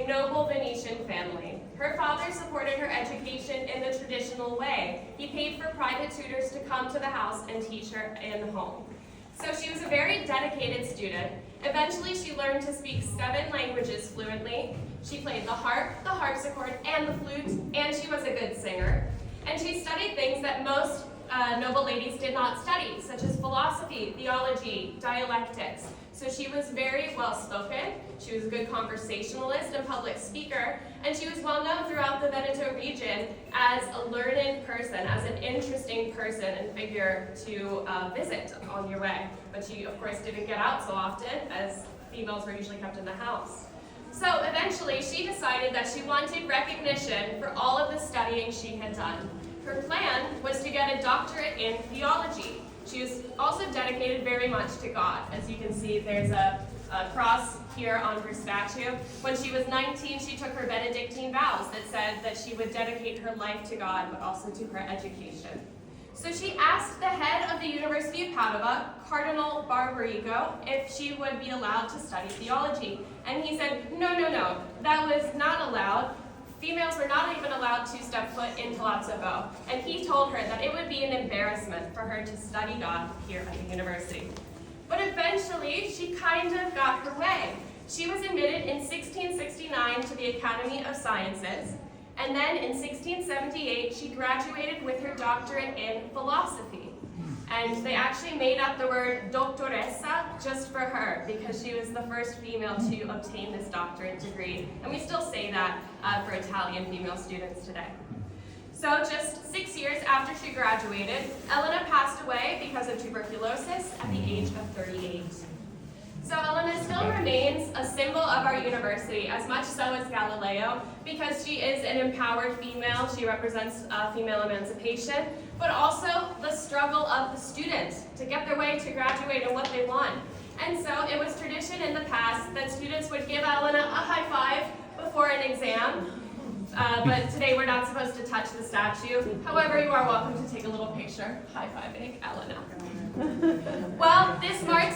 a noble Venetian family. Her father supported her education in the traditional way. He paid for private tutors to come to the house and teach her in the home. So she was a very dedicated student. Eventually, she learned to speak 7 languages fluently. She played the harp, the harpsichord, and the flute, and she was a good singer. And she studied things that most noble ladies did not study, such as philosophy, theology, dialectics. So she was very well-spoken, she was a good conversationalist and public speaker, and she was well known throughout the Veneto region as a learned person, as an interesting person and figure to visit on your way. But she, of course, didn't get out so often, as females were usually kept in the house. So eventually, she decided that she wanted recognition for all of the studying she had done. Her plan was to get a doctorate in theology. She was also dedicated very much to God. As you can see, there's a cross here on her statue. When she was 19, she took her Benedictine vows that said that she would dedicate her life to God, but also to her education. So she asked the head of the University of Padua, Cardinal Barbarigo, if she would be allowed to study theology. And he said, no, that was not allowed. Females were not even allowed to step foot in Palazzo Bo, and he told her that it would be an embarrassment for her to study God here at the university. But eventually, she kind of got her way. She was admitted in 1669 to the Academy of Sciences, and then in 1678, she graduated with her doctorate in philosophy. And they actually made up the word doctoressa just for her, because she was the first female to obtain this doctorate degree. And we still say that for Italian female students today. So just 6 years after she graduated, Elena passed away because of tuberculosis at the age of 38. So Elena still remains a symbol of our university, as much so as Galileo, because she is an empowered female. She represents female emancipation, but also the struggle of the student to get their way to graduate and what they want. And so it was tradition in the past that students would give Elena a high five before an exam, but today we're not supposed to touch the statue. However, you are welcome to take a little picture high-fiving Elena. Well, this marks